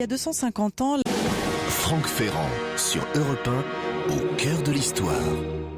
Il y a 250 ans, Franck Ferrand sur Europe 1, au cœur de l'histoire.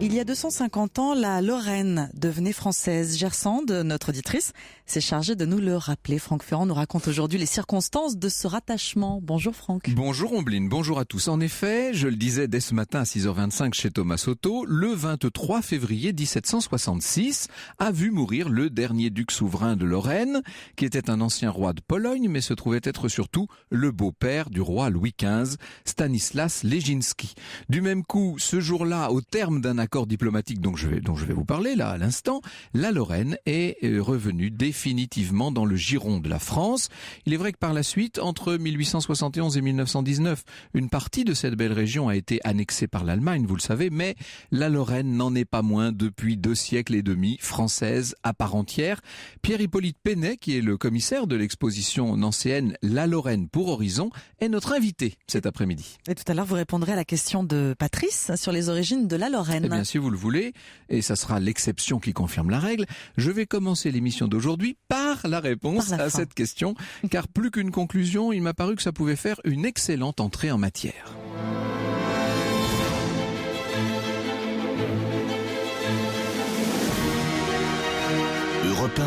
il y a 250 ans, la Lorraine devenait française. Gersande, notre auditrice, s'est chargée de nous le rappeler. Franck Ferrand nous raconte aujourd'hui les circonstances de ce rattachement. Bonjour Franck. Bonjour Ombline, bonjour à tous. En effet, je le disais dès ce matin à 6h25 chez Thomas Soto, le 23 février 1766 a vu mourir le dernier duc souverain de Lorraine, qui était un ancien roi de Pologne, mais se trouvait être surtout le beau-père du roi Louis XV, Stanislas Legiński. Du même coup, ce jour-là, au terme d'un accord diplomatique dont je vais vous parler là à l'instant, la Lorraine est revenue définitivement dans le giron de la France. Il est vrai que par la suite, entre 1871 et 1919, une partie de cette belle région a été annexée par l'Allemagne, vous le savez, mais la Lorraine n'en est pas moins depuis 2 siècles et demi française à part entière. Pierre-Hippolyte Pénet, qui est le commissaire de l'exposition nancéenne La Lorraine pour Horizon, est notre invité cet après-midi. Et tout à l'heure, vous répondrez à la question de Patrice sur les origines de la Lorraine. Eh bien, si vous le voulez, et ça sera l'exception qui confirme la règle, je vais commencer l'émission d'aujourd'hui par la réponse à cette question, car plus qu'une conclusion, il m'a paru que ça pouvait faire une excellente entrée en matière. Europe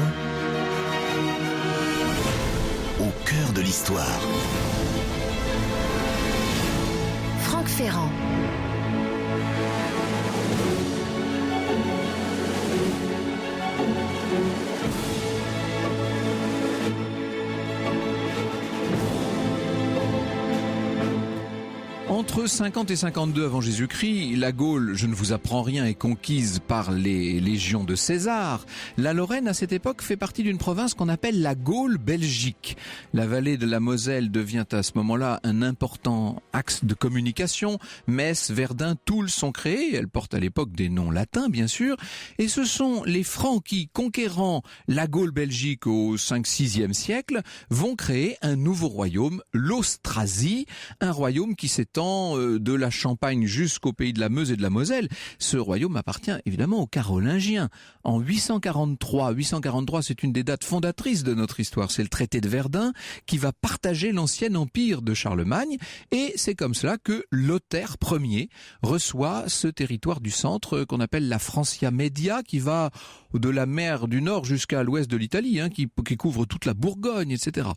1, au cœur de l'histoire. Franck Ferrand. Entre 50 et 52 avant Jésus-Christ, la Gaule, je ne vous apprends rien, est conquise par les légions de César. La Lorraine, à cette époque, fait partie d'une province qu'on appelle la Gaule belgique. La vallée de la Moselle devient à ce moment-là un important axe de communication. Metz, Verdun, Toul sont créés. Elles portent à l'époque des noms latins, bien sûr. Et ce sont les Francs qui, conquérant la Gaule belgique au 5-6e siècle, vont créer un nouveau royaume, l'Austrasie, un royaume qui s'étend de la Champagne jusqu'au pays de la Meuse et de la Moselle. Ce royaume appartient évidemment aux Carolingiens. En 843, c'est une des dates fondatrices de notre histoire. C'est le traité de Verdun qui va partager l'ancien empire de Charlemagne, et c'est comme cela que Lothaire Ier reçoit ce territoire du centre qu'on appelle la Francia Media, qui va de la mer du Nord jusqu'à l'ouest de l'Italie, qui couvre toute la Bourgogne, etc.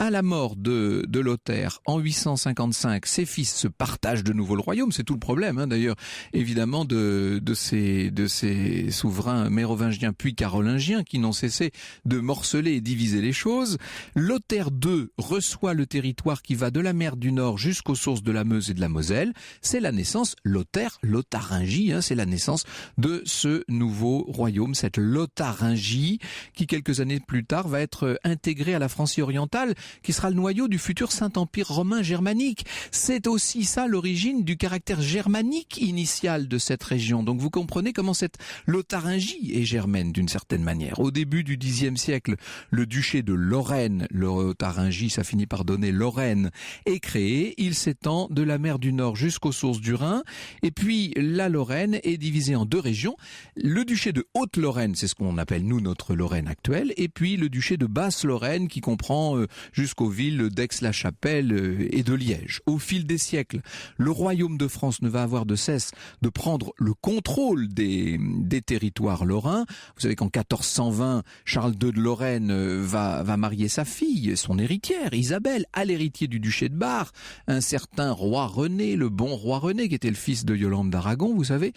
À la mort de Lothaire en 855, ses fils se partagent de nouveau le royaume. C'est tout le problème, d'ailleurs, évidemment, de ces souverains mérovingiens puis carolingiens qui n'ont cessé de morceler et diviser les choses. Lothaire II reçoit le territoire qui va de la mer du Nord jusqu'aux sources de la Meuse et de la Moselle. C'est la naissance, Lotharingie, c'est la naissance de ce nouveau royaume, cette Lotharingie, qui quelques années plus tard va être intégrée à la Francie orientale, qui sera le noyau du futur Saint-Empire romain germanique. C'est aussi ça l'origine du caractère germanique initial de cette région. Donc vous comprenez comment cette Lotharingie est germaine d'une certaine manière. Au début du Xe siècle, le duché de Lorraine, Lotharingie, ça finit par donner Lorraine, est créé. Il s'étend de la mer du Nord jusqu'aux sources du Rhin. Et puis la Lorraine est divisée en 2 régions. Le duché de Haute-Lorraine, c'est ce qu'on appelle nous notre Lorraine actuelle. Et puis le duché de Basse-Lorraine qui comprend jusqu'aux villes d'Aix-la-Chapelle et de Liège. Au fil des siècles, le royaume de France ne va avoir de cesse de prendre le contrôle des territoires lorrains. Vous savez qu'en 1420, Charles II de Lorraine va marier sa fille, son héritière, Isabelle, à l'héritier du duché de Bar, un certain roi René, le bon roi René, qui était le fils de Yolande d'Aragon, vous savez.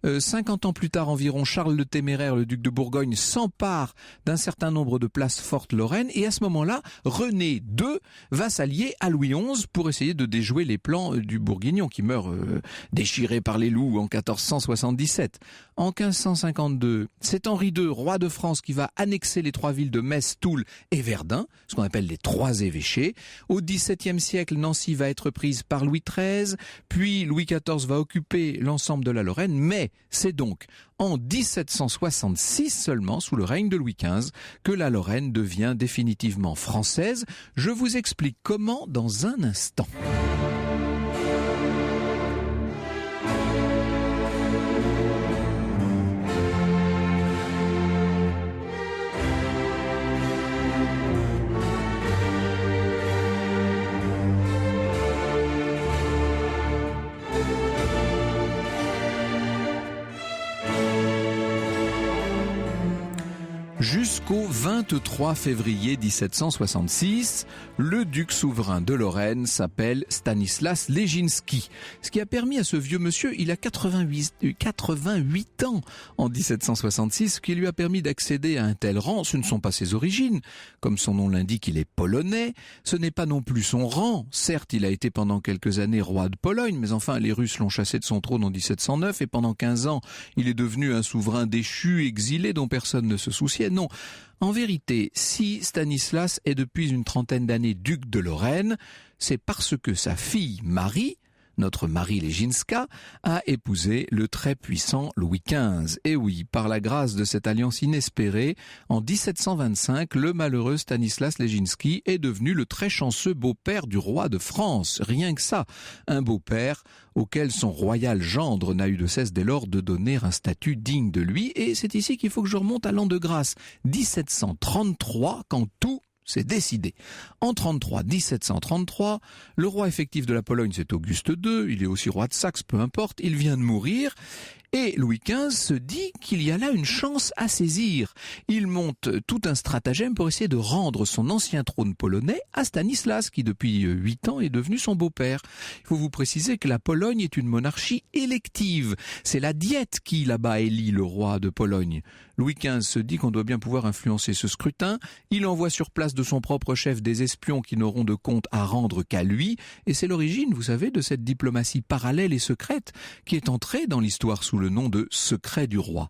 50 ans plus tard environ, Charles le Téméraire, le duc de Bourgogne, s'empare d'un certain nombre de places fortes lorraines, et à ce moment-là, René II va s'allier à Louis XI pour essayer de déjouer les plans du Bourguignon, qui meurt déchiré par les loups en 1477. En 1552, c'est Henri II, roi de France, qui va annexer les 3 villes de Metz, Toul et Verdun, ce qu'on appelle les 3 évêchés. Au XVIIe siècle, Nancy va être prise par Louis XIII, puis Louis XIV va occuper l'ensemble de la Lorraine, mais c'est donc en 1766 seulement, sous le règne de Louis XV, que la Lorraine devient définitivement française. Je vous explique comment dans un instant. Jusqu'au 23 février 1766, le duc souverain de Lorraine s'appelle Stanislas Legiński. Ce qui a permis à ce vieux monsieur, il a 88 ans en 1766, ce qui lui a permis d'accéder à un tel rang. Ce ne sont pas ses origines. Comme son nom l'indique, il est polonais. Ce n'est pas non plus son rang. Certes, il a été pendant quelques années roi de Pologne, mais enfin, les Russes l'ont chassé de son trône en 1709 et pendant 15 ans, il est devenu un souverain déchu, exilé, dont personne ne se souciait. Non, en vérité, si Stanislas est depuis une trentaine d'années duc de Lorraine, c'est parce que sa fille Marie, notre Marie Legińska, a épousé le très puissant Louis XV. Et oui, par la grâce de cette alliance inespérée, en 1725, le malheureux Stanislas Legiński est devenu le très chanceux beau-père du roi de France. Rien que ça, un beau-père auquel son royal gendre n'a eu de cesse dès lors de donner un statut digne de lui. Et c'est ici qu'il faut que je remonte à l'an de grâce 1733, quand tout c'est décidé. En 1733, le roi effectif de la Pologne, c'est Auguste II, il est aussi roi de Saxe, peu importe, il vient de mourir, et Louis XV se dit qu'il y a là une chance à saisir. Il monte tout un stratagème pour essayer de rendre son ancien trône polonais à Stanislas, qui depuis 8 ans est devenu son beau-père. Il faut vous préciser que la Pologne est une monarchie élective. C'est la Diète qui, là-bas, élit le roi de Pologne. Louis XV se dit qu'on doit bien pouvoir influencer ce scrutin. Il envoie sur place de son propre chef des espions qui n'auront de compte à rendre qu'à lui. Et c'est l'origine, vous savez, de cette diplomatie parallèle et secrète qui est entrée dans l'histoire sous le nom de secret du roi.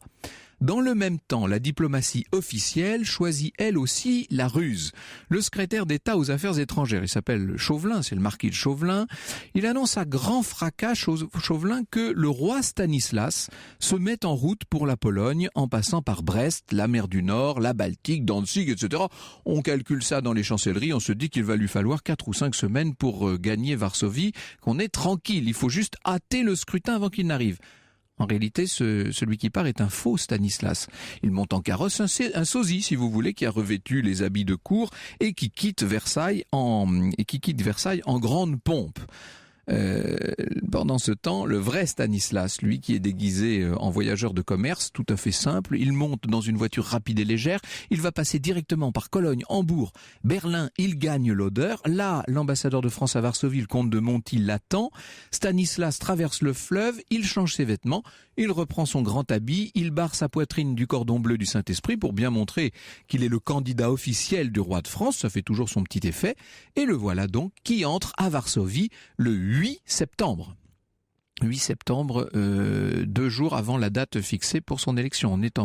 Dans le même temps, la diplomatie officielle choisit elle aussi la ruse. Le secrétaire d'État aux Affaires étrangères, il s'appelle Chauvelin, c'est le marquis de Chauvelin, il annonce à grand fracas Chauvelin que le roi Stanislas se met en route pour la Pologne en passant par Brest, la mer du Nord, la Baltique, Danzig, etc. On calcule ça dans les chancelleries, on se dit qu'il va lui falloir 4 ou 5 semaines pour gagner Varsovie, qu'on est tranquille, il faut juste hâter le scrutin avant qu'il n'arrive. En réalité, celui qui part est un faux Stanislas. Il monte en carrosse un sosie, si vous voulez, qui a revêtu les habits de cour et qui quitte Versailles en grande pompe. Pendant ce temps, le vrai Stanislas, lui qui est déguisé en voyageur de commerce, tout à fait simple, il monte dans une voiture rapide et légère, il va passer directement par Cologne, Hambourg, Berlin, il gagne l'Oder. Là, l'ambassadeur de France à Varsovie, le comte de Monty, l'attend. Stanislas traverse le fleuve, il change ses vêtements, il reprend son grand habit, il barre sa poitrine du cordon bleu du Saint-Esprit pour bien montrer qu'il est le candidat officiel du roi de France, ça fait toujours son petit effet, et le voilà donc qui entre à Varsovie le 8 septembre. 8 septembre, 2 jours avant la date fixée pour son élection. On est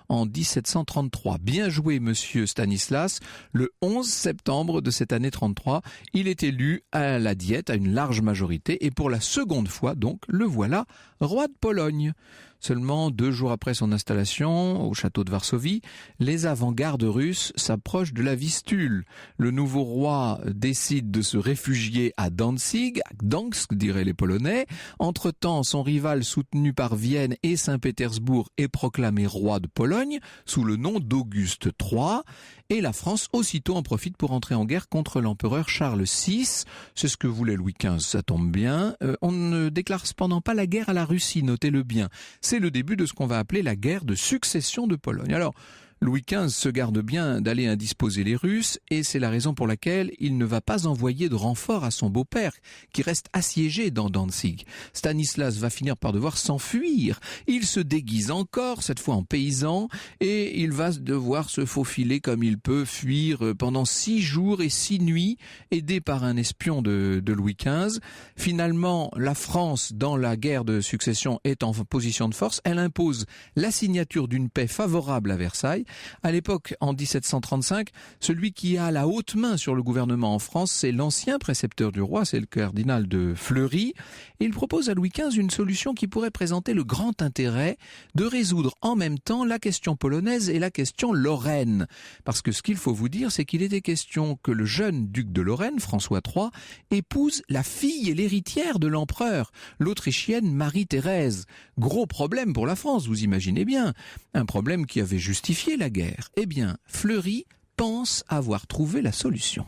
en 1733. Bien joué, monsieur Stanislas. Le 11 septembre de cette année 33, il est élu à la Diète à une large majorité et pour la seconde fois, donc, le voilà roi de Pologne. Seulement 2 jours après son installation au château de Varsovie, les avant-gardes russes s'approchent de la Vistule. Le nouveau roi décide de se réfugier à Danzig, à Gdansk diraient les Polonais. Entre-temps, son rival soutenu par Vienne et Saint-Pétersbourg est proclamé roi de Pologne sous le nom d'Auguste III. Et la France aussitôt en profite pour entrer en guerre contre l'empereur Charles VI. C'est ce que voulait Louis XV, ça tombe bien. On ne déclare cependant pas la guerre à la Russie, notez-le bien. C'est le début de ce qu'on va appeler la guerre de succession de Pologne. Alors, Louis XV se garde bien d'aller indisposer les Russes et c'est la raison pour laquelle il ne va pas envoyer de renfort à son beau-père qui reste assiégé dans Danzig. Stanislas va finir par devoir s'enfuir. Il se déguise encore, cette fois en paysan, et il va devoir se faufiler comme il peut, fuir pendant 6 jours et 6 nuits, aidé par un espion de Louis XV. Finalement, la France, dans la guerre de succession, est en position de force. Elle impose la signature d'une paix favorable à Versailles. À l'époque, en 1735, celui qui a la haute main sur le gouvernement en France, c'est l'ancien précepteur du roi, c'est le cardinal de Fleury. Et il propose à Louis XV une solution qui pourrait présenter le grand intérêt de résoudre en même temps la question polonaise et la question lorraine. Parce que ce qu'il faut vous dire, c'est qu'il était question que le jeune duc de Lorraine, François III, épouse la fille et l'héritière de l'empereur, l'Autrichienne Marie-Thérèse. Gros problème pour la France, vous imaginez bien. Un problème qui avait justifié la guerre. Eh bien, Fleury pense avoir trouvé la solution.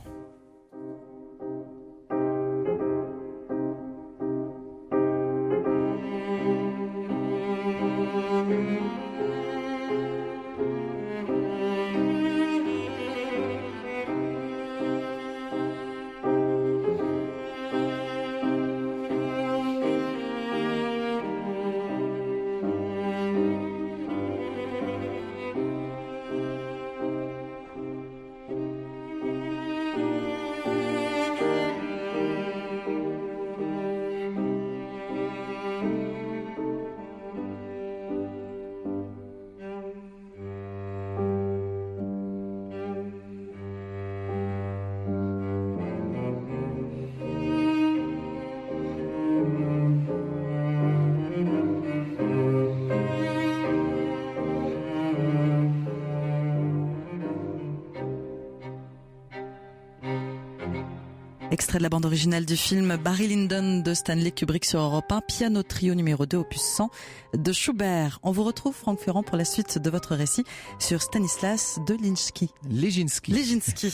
Extrait de la bande originale du film Barry Lyndon de Stanley Kubrick sur Europe 1, piano trio numéro 2 opus 100 de Schubert. On vous retrouve, Franck Ferrand, pour la suite de votre récit sur Stanislas de Leżinski.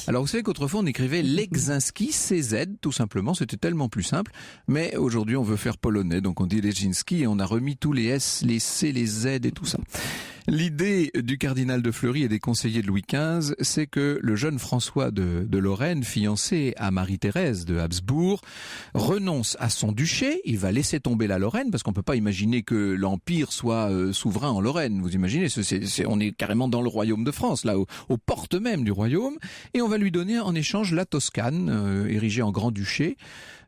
Alors vous savez qu'autrefois on écrivait Legzinski, CZ, tout simplement, c'était tellement plus simple, mais aujourd'hui on veut faire polonais, donc on dit Leżinski et on a remis tous les S, les C, les Z et tout ça. L'idée du cardinal de Fleury et des conseillers de Louis XV, c'est que le jeune François de Lorraine, fiancé à Marie-Thérèse de Habsbourg, renonce à son duché. Il va laisser tomber la Lorraine, parce qu'on peut pas imaginer que l'Empire soit souverain en Lorraine. Vous imaginez, on est carrément dans le royaume de France, là, aux portes même du royaume. Et on va lui donner en échange la Toscane, érigée en grand-duché.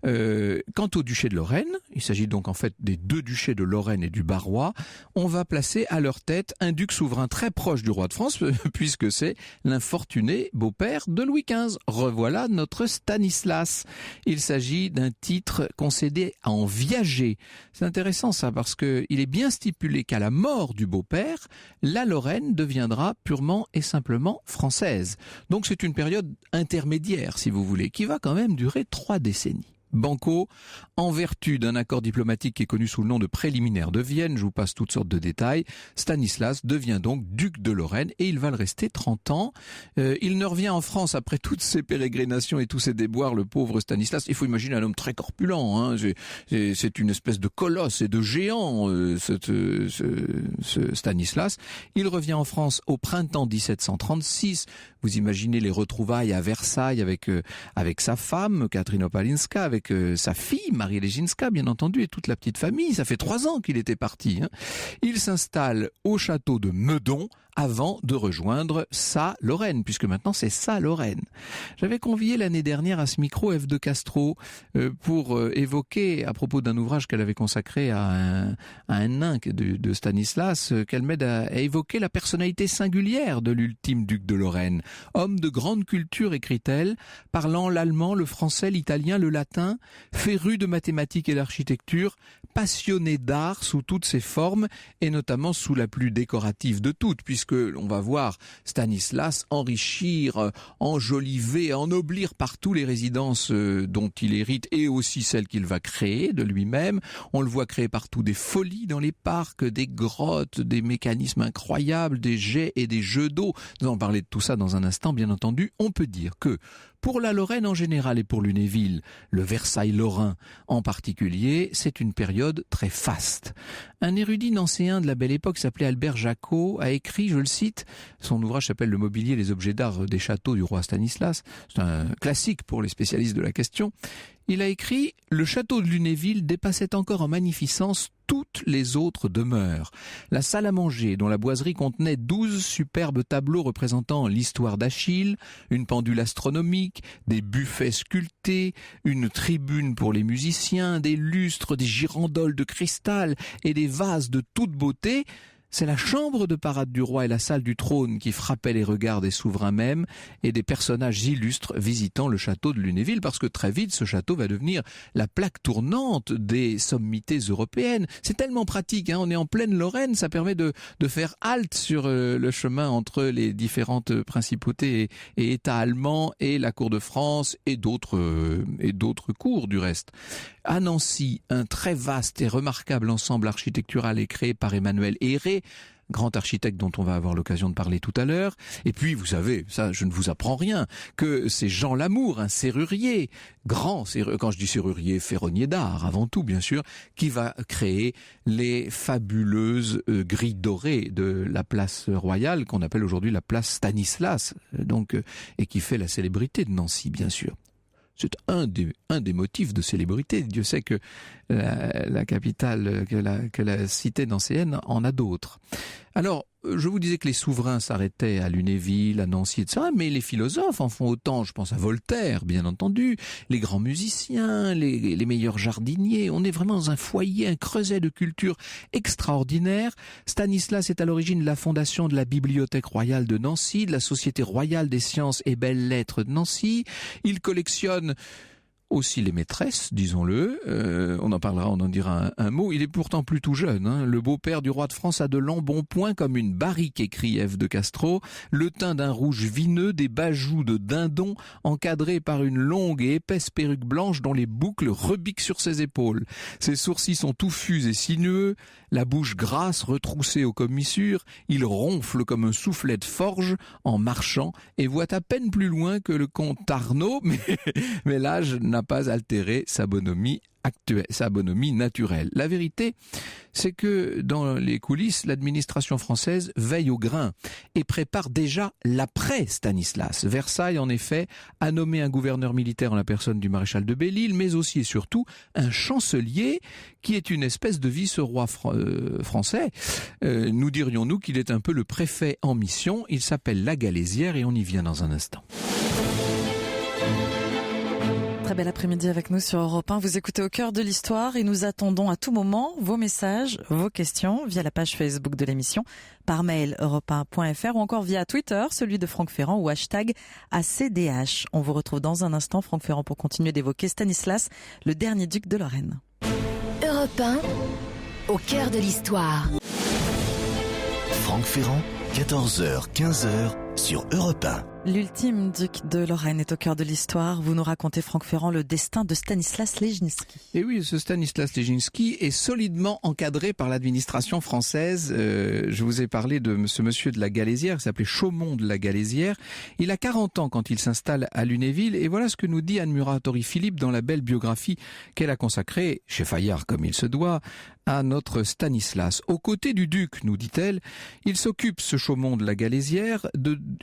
Quant au duché de Lorraine, il s'agit donc en fait des deux duchés de Lorraine et du Barrois, on va placer à leur tête un duc souverain très proche du roi de France, puisque c'est l'infortuné beau-père de Louis XV. Revoilà notre Stanislas. Il s'agit d'un titre concédé en viager. C'est intéressant ça, parce que il est bien stipulé qu'à la mort du beau-père, la Lorraine deviendra purement et simplement française. Donc c'est une période intermédiaire, si vous voulez, qui va quand même durer 3 décennies. Banco, en vertu d'un accord diplomatique qui est connu sous le nom de préliminaire de Vienne, je vous passe toutes sortes de détails, Stanislas devient donc duc de Lorraine et il va le rester 30 ans. Il ne revient en France après toutes ces pérégrinations et tous ces déboires, le pauvre Stanislas. Il faut imaginer un homme très corpulent, hein. C'est une espèce de colosse et de géant, ce Stanislas. Il revient en France au printemps 1736. Vous imaginez les retrouvailles à Versailles avec sa femme, Catherine Opalinska, avec sa fille, Marie Leżinska, bien entendu, et toute la petite famille. Ça fait 3 ans qu'il était parti, hein. Il s'installe au château de Meudon avant de rejoindre sa Lorraine, puisque maintenant c'est sa Lorraine. J'avais convié l'année dernière à ce micro Ève de Castro pour évoquer, à propos d'un ouvrage qu'elle avait consacré à un nain de Stanislas, qu'elle m'aide à évoquer la personnalité singulière de l'ultime duc de Lorraine. Homme de grande culture, écrit-elle, parlant l'allemand, le français, l'italien, le latin, féru de mathématiques et d'architecture, passionné d'art sous toutes ses formes, et notamment sous la plus décorative de toutes, puisque on va voir Stanislas enrichir, enjoliver, ennoblir partout les résidences dont il hérite et aussi celles qu'il va créer de lui-même. On le voit créer partout des folies dans les parcs, des grottes, des mécanismes incroyables, des jets et des jeux d'eau. Nous allons parler de tout ça dans un instant, bien entendu. On peut dire que pour la Lorraine en général et pour Lunéville, le Versailles lorrain en particulier, c'est une période très faste. Un érudit nancéen de la belle époque s'appelait Albert Jacot, a écrit, je le cite, son ouvrage s'appelle Le mobilier et les objets d'art des châteaux du roi Stanislas, c'est un classique pour les spécialistes de la question. Il a écrit « Le château de Lunéville dépassait encore en magnificence toutes les autres demeures. La salle à manger, dont la boiserie contenait 12 superbes tableaux représentant l'histoire d'Achille, une pendule astronomique, des buffets sculptés, une tribune pour les musiciens, des lustres, des girandoles de cristal et des vases de toute beauté, c'est la chambre de parade du roi et la salle du trône qui frappaient les regards des souverains même et des personnages illustres visitant le château de Lunéville, parce que très vite ce château va devenir la plaque tournante des sommités européennes. C'est tellement pratique, hein, on est en pleine Lorraine, ça permet de faire halte sur le chemin entre les différentes principautés et États allemands et la cour de France et d'autres cours du reste. À Nancy, un très vaste et remarquable ensemble architectural est créé par Emmanuel Héré, grand architecte dont on va avoir l'occasion de parler tout à l'heure. Et puis, vous savez, ça, je ne vous apprends rien, que c'est Jean Lamour, un serrurier, quand je dis serrurier, ferronnier d'art, avant tout, bien sûr, qui va créer les fabuleuses grilles dorées de la place royale, qu'on appelle aujourd'hui la place Stanislas, et qui fait la célébrité de Nancy, bien sûr. C'est un des motifs de célébrité. Dieu sait que la capitale, que la cité nancéenne en a d'autres. Alors, je vous disais que les souverains s'arrêtaient à Lunéville, à Nancy, etc. Mais les philosophes en font autant. Je pense à Voltaire, bien entendu, les grands musiciens, les meilleurs jardiniers. On est vraiment dans un foyer, un creuset de culture extraordinaire. Stanislas est à l'origine de la fondation de la Bibliothèque royale de Nancy, de la Société royale des sciences et belles lettres de Nancy. Il collectionne aussi les maîtresses, disons-le. On en dira un mot. Il est pourtant plutôt jeune. Hein. Le beau-père du roi de France a de l'embonpoint comme une barrique, écrit Ève de Castro. Le teint d'un rouge vineux, des bajoux de dindon, encadrés par une longue et épaisse perruque blanche dont les boucles rebiquent sur ses épaules. Ses sourcils sont touffus et sinueux, la bouche grasse retroussée aux commissures. Il ronfle comme un soufflet de forge en marchant et voit à peine plus loin que le comte Arnaud, mais l'âge n'a pas altéré sa bonhomie naturelle. La vérité, c'est que dans les coulisses, l'administration française veille au grain et prépare déjà l'après-Stanislas. Versailles, en effet, a nommé un gouverneur militaire en la personne du maréchal de Belle-Île, mais aussi et surtout un chancelier qui est une espèce de vice-roi français. Nous dirions-nous qu'il est un peu le préfet en mission. Il s'appelle La Galésière et on y vient dans un instant. Très bel après-midi avec nous sur Europe 1. Vous écoutez Au cœur de l'histoire et nous attendons à tout moment vos messages, vos questions via la page Facebook de l'émission, par mail europe1.fr ou encore via Twitter, celui de Franck Ferrand ou hashtag ACDH. On vous retrouve dans un instant, Franck Ferrand, pour continuer d'évoquer Stanislas, le dernier duc de Lorraine. Europe 1, au cœur de l'histoire. Franck Ferrand, 14h, 15h sur Europe 1. L'ultime duc de Lorraine est au cœur de l'histoire. Vous nous racontez, Franck Ferrand, le destin de Stanislas Leżinski. Et oui, ce Stanislas Leżinski est solidement encadré par l'administration française. Je vous ai parlé de ce monsieur de la Galésière, qui s'appelait Chaumont de la Galésière. Il a 40 ans quand il s'installe à Lunéville. Et voilà ce que nous dit Anne Muratori-Philippe dans la belle biographie qu'elle a consacrée, chez Fayard comme il se doit, à notre Stanislas. Aux côtés du duc, nous dit-elle, il s'occupe, ce Chaumont de la Galésière,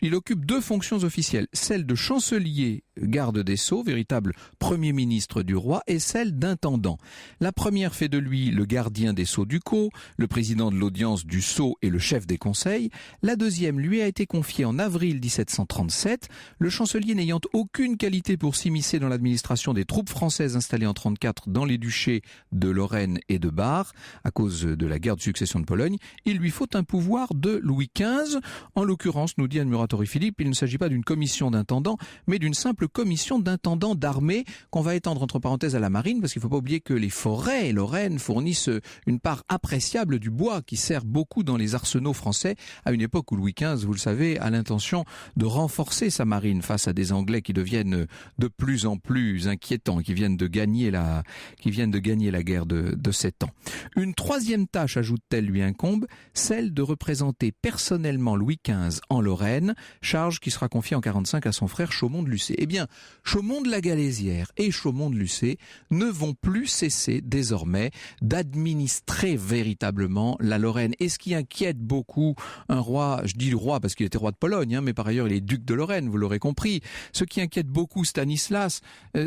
il occupe deux fonctions officielles, celle de chancelier garde des Sceaux, véritable premier ministre du roi, et celle d'intendant. La première fait de lui le gardien des Sceaux ducaux, le président de l'audience du Sceau et le chef des conseils. La deuxième lui a été confiée en avril 1737, le chancelier n'ayant aucune qualité pour s'immiscer dans l'administration des troupes françaises installées en 34 dans les duchés de Lorraine et de Bar, à cause de la guerre de succession de Pologne. Il lui faut un pouvoir de Louis XV. En l'occurrence, nous dit Anne Muratori-Philippe, il ne s'agit pas d'une commission d'intendant, mais d'une simple commission d'intendant d'armée qu'on va étendre entre parenthèses à la marine, parce qu'il ne faut pas oublier que les forêts lorraines fournissent une part appréciable du bois qui sert beaucoup dans les arsenaux français à une époque où Louis XV, vous le savez, a l'intention de renforcer sa marine face à des Anglais qui deviennent de plus en plus inquiétants, qui viennent de gagner la guerre de 7 ans. Une troisième tâche, ajoute-t-elle, lui incombe, celle de représenter personnellement Louis XV en Lorraine, charge qui sera confiée en 45 à son frère Chaumont de Lucé. Eh bien, Chaumont de la Galésière et Chaumont de Lucé ne vont plus cesser désormais d'administrer véritablement la Lorraine. Et ce qui inquiète beaucoup un roi, je dis le roi parce qu'il était roi de Pologne, mais par ailleurs il est duc de Lorraine, vous l'aurez compris. Ce qui inquiète beaucoup Stanislas,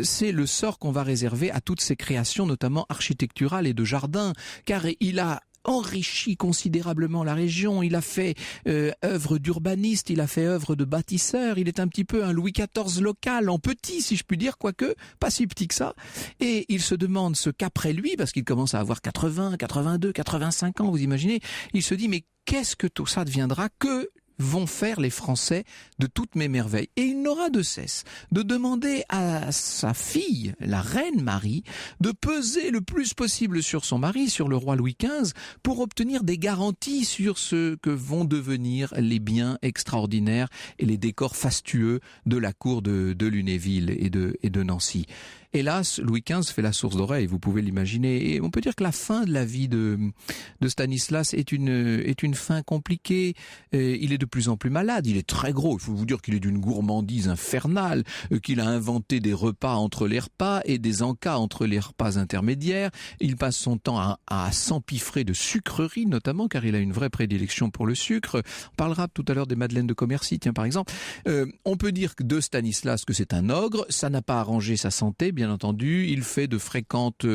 c'est le sort qu'on va réserver à toutes ces créations, notamment architecturales et de jardins, car il a enrichi considérablement la région, il a fait œuvre d'urbaniste, il a fait œuvre de bâtisseur, il est un petit peu un Louis XIV local, en petit si je puis dire, quoique pas si petit que ça, et il se demande ce qu'après lui, parce qu'il commence à avoir 80, 82, 85 ans, vous imaginez, il se dit mais qu'est-ce que tout ça deviendra, que vont faire les Français de toutes mes merveilles. Et il n'aura de cesse de demander à sa fille, la reine Marie, de peser le plus possible sur son mari, sur le roi Louis XV, pour obtenir des garanties sur ce que vont devenir les biens extraordinaires et les décors fastueux de la cour de Lunéville et de Nancy. Hélas, Louis XV fait la source d'oreille, vous pouvez l'imaginer. Et on peut dire que la fin de la vie de Stanislas est une fin compliquée. Il est de plus en plus malade, il est très gros. Il faut vous dire qu'il est d'une gourmandise infernale, qu'il a inventé des repas entre les repas et des encas entre les repas intermédiaires. Il passe son temps à s'empiffrer de sucreries, notamment, car il a une vraie prédilection pour le sucre. On parlera tout à l'heure des madeleines de Commercy, tiens, par exemple. On peut dire de Stanislas que c'est un ogre. Ça n'a pas arrangé sa santé, bien entendu, il fait de fréquentes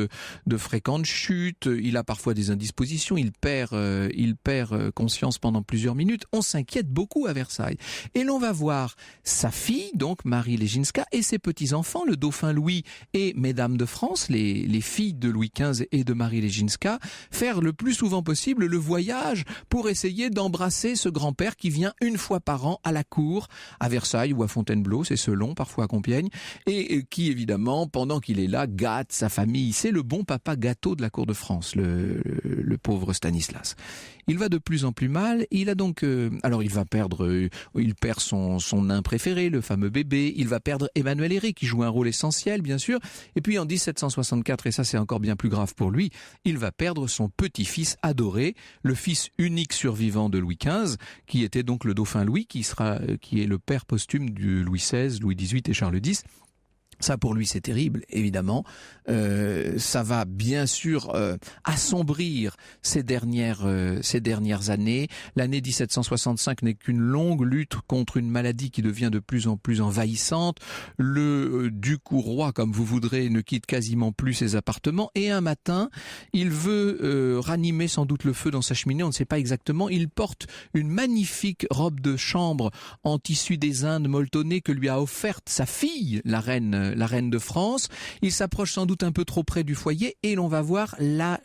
chutes, il a parfois des indispositions, il perd conscience pendant plusieurs minutes. On s'inquiète beaucoup à Versailles. Et l'on va voir sa fille, donc Marie Leżinska, et ses petits-enfants, le dauphin Louis et mesdames de France, les filles de Louis XV et de Marie Leżinska, faire le plus souvent possible le voyage pour essayer d'embrasser ce grand-père qui vient une fois par an à la cour, à Versailles ou à Fontainebleau, c'est selon, parfois à Compiègne, et qui évidemment pendant qu'il est là, gâte sa famille. C'est le bon papa gâteau de la cour de France, le pauvre Stanislas. Il va de plus en plus mal. Il a donc, alors il perd son nain préféré, le fameux bébé. Il va perdre Emmanuel Héré, qui joue un rôle essentiel, bien sûr. Et puis en 1764, et ça c'est encore bien plus grave pour lui, il va perdre son petit-fils adoré, le fils unique survivant de Louis XV, qui était donc le dauphin Louis, qui est le père posthume du Louis XVI, Louis XVIII et Charles X. Ça pour lui c'est terrible, évidemment. Ça va bien sûr assombrir ces dernières années. L'année 1765 n'est qu'une longue lutte contre une maladie qui devient de plus en plus envahissante. Le duc ou roi, comme vous voudrez, ne quitte quasiment plus ses appartements. Et un matin, il veut ranimer sans doute le feu dans sa cheminée, on ne sait pas exactement. Il porte une magnifique robe de chambre en tissu des Indes molletonné que lui a offerte sa fille, la reine de France. Il s'approche sans doute un peu trop près du foyer et l'on va voir la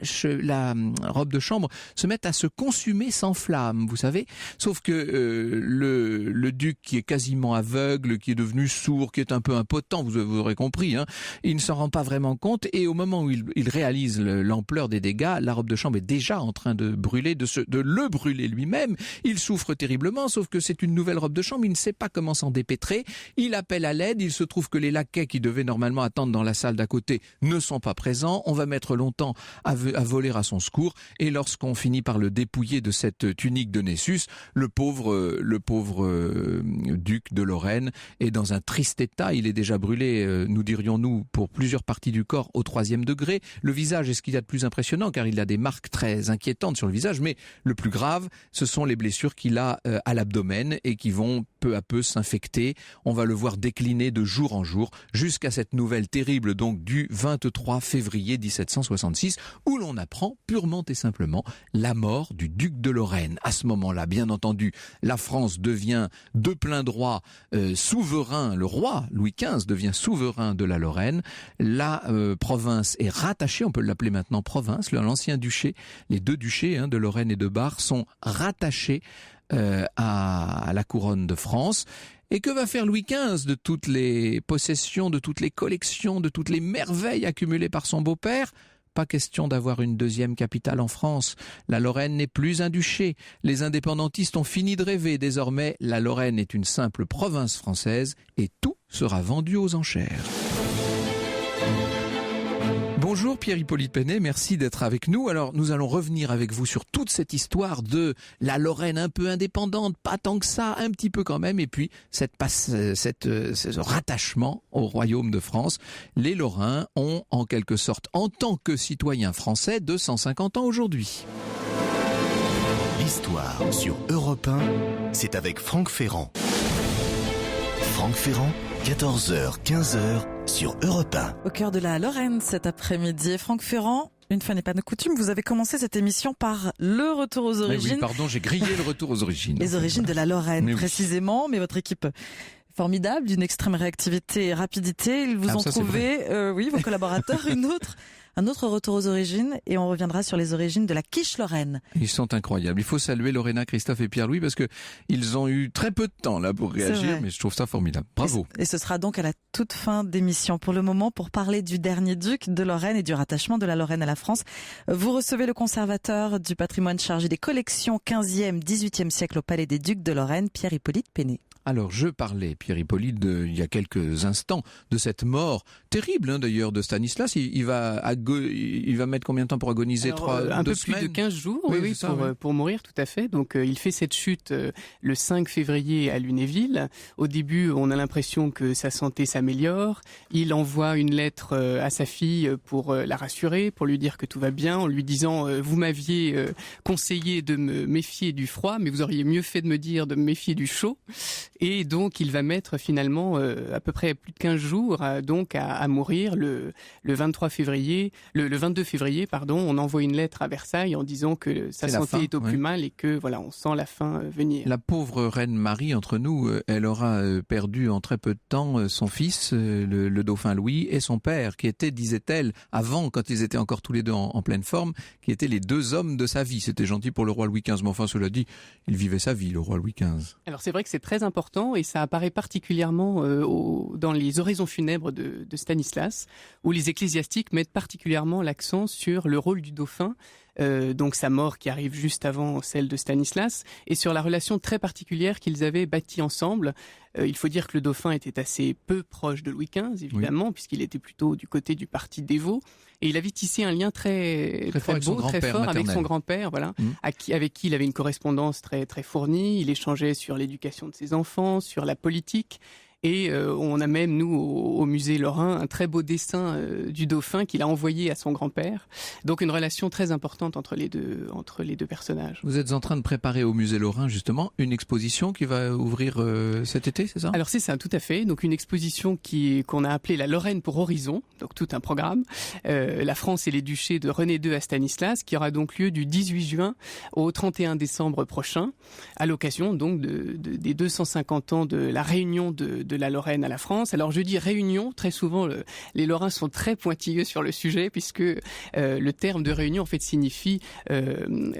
robe de chambre se mettre à se consumer sans flamme, vous savez. Sauf que le duc, qui est quasiment aveugle, qui est devenu sourd, qui est un peu impotent, vous aurez compris, hein, il ne s'en rend pas vraiment compte, et au moment où il réalise l'ampleur des dégâts, la robe de chambre est déjà en train de brûler, de le brûler lui-même. Il souffre terriblement, sauf que c'est une nouvelle robe de chambre, il ne sait pas comment s'en dépêtrer. Il appelle à l'aide, il se trouve que les laquais qui devaient normalement attendre dans la salle d'à côté ne sont pas présents. On va mettre longtemps à voler à son secours, et lorsqu'on finit par le dépouiller de cette tunique de Nessus, le pauvre duc de Lorraine est dans un triste état. Il est déjà brûlé, nous dirions-nous, pour plusieurs parties du corps au 3e degré. Le visage est ce qu'il y a de plus impressionnant, car il a des marques très inquiétantes sur le visage, mais le plus grave, ce sont les blessures qu'il a à l'abdomen et qui vont peu à peu s'infecter. On va le voir décliner de jour en jour jusqu'à cette nouvelle terrible donc du 23 février 1766, où l'on apprend purement et simplement la mort du duc de Lorraine. À ce moment-là, bien entendu, la France devient de plein droit souverain. Le roi Louis XV devient souverain de la Lorraine. La province est rattachée, on peut l'appeler maintenant province. L'ancien duché, les deux duchés de Lorraine et de Bar sont rattachés à la couronne de France. Et que va faire Louis XV de toutes les possessions, de toutes les collections, de toutes les merveilles accumulées par son beau-père? Pas question d'avoir une deuxième capitale en France. La Lorraine n'est plus un duché. Les indépendantistes ont fini de rêver. Désormais, la Lorraine est une simple province française et tout sera vendu aux enchères. Bonjour Pierre-Hippolyte Pénet, merci d'être avec nous. Alors nous allons revenir avec vous sur toute cette histoire de la Lorraine un peu indépendante, pas tant que ça, un petit peu quand même, et puis ce rattachement au royaume de France. Les Lorrains ont en quelque sorte, en tant que citoyens français, 250 ans aujourd'hui. L'histoire sur Europe 1, c'est avec Franck Ferrand. Franck Ferrand, 14h, 15h sur Europe 1. Au cœur de la Lorraine cet après-midi, Franck Ferrand, une fois n'est pas de coutume, vous avez commencé cette émission par le retour aux origines. Oui, pardon, j'ai grillé le retour aux origines. Les origines de la Lorraine, précisément, mais votre équipe formidable, d'une extrême réactivité et rapidité, ils vous ont trouvé, vos collaborateurs, un autre retour aux origines, et on reviendra sur les origines de la quiche lorraine. Ils sont incroyables. Il faut saluer Lorena, Christophe et Pierre-Louis parce que ils ont eu très peu de temps là pour réagir, mais je trouve ça formidable. Bravo. Et ce sera donc à la toute fin d'émission. Pour le moment, pour parler du dernier duc de Lorraine et du rattachement de la Lorraine à la France, vous recevez le conservateur du patrimoine chargé des collections 15e, 18e siècle au Palais des Ducs de Lorraine, Pierre-Hippolyte Pénet. Alors, je parlais, Pierre-Hippolyte, il y a quelques instants, de cette mort terrible, d'ailleurs, de Stanislas. Il va mettre combien de temps pour agoniser? Un peu plus de 15 jours, pour mourir, tout à fait. Donc, il fait cette chute le 5 février à Lunéville. Au début, on a l'impression que sa santé s'améliore. Il envoie une lettre à sa fille pour la rassurer, pour lui dire que tout va bien, en lui disant « Vous m'aviez conseillé de me méfier du froid, mais vous auriez mieux fait de me dire de me méfier du chaud ». Et donc, il va mettre finalement à peu près plus de 15 jours à mourir le 22 février. On envoie une lettre à Versailles en disant que sa santé est au plus mal et que voilà, on sent la fin venir. La pauvre reine Marie, entre nous, elle aura perdu en très peu de temps son fils, le dauphin Louis, et son père, qui était, disait-elle, avant, quand ils étaient encore tous les deux en pleine forme, qui étaient les deux hommes de sa vie. C'était gentil pour le roi Louis XV, mais enfin, cela dit, il vivait sa vie, le roi Louis XV. Alors c'est vrai que c'est très important important et ça apparaît particulièrement dans les oraisons funèbres de Stanislas, où les ecclésiastiques mettent particulièrement l'accent sur le rôle du dauphin, donc sa mort qui arrive juste avant celle de Stanislas, et sur la relation très particulière qu'ils avaient bâtie ensemble. Il faut dire que le dauphin était assez peu proche de Louis XV, évidemment, puisqu'il était plutôt du côté du parti dévot, et il avait tissé un lien très beau, très fort avec son grand-père, voilà, avec qui il avait une correspondance très très fournie. Il échangeait sur l'éducation de ses enfants, sur la politique. Et on a même, nous, au musée Lorrain, un très beau dessin du dauphin qu'il a envoyé à son grand-père. Donc une relation très importante entre les deux personnages. Vous êtes en train de préparer au musée Lorrain, justement, une exposition qui va ouvrir cet été, c'est ça ? Alors c'est ça, tout à fait. Donc une exposition qu'on a appelée la Lorraine pour Horizon, donc tout un programme. La France et les duchés de René II à Stanislas, qui aura donc lieu du 18 juin au 31 décembre prochain, à l'occasion donc des 250 ans de la réunion de la Lorraine à la France. Alors je dis réunion, très souvent les Lorrains sont très pointilleux sur le sujet puisque le terme de réunion en fait signifie une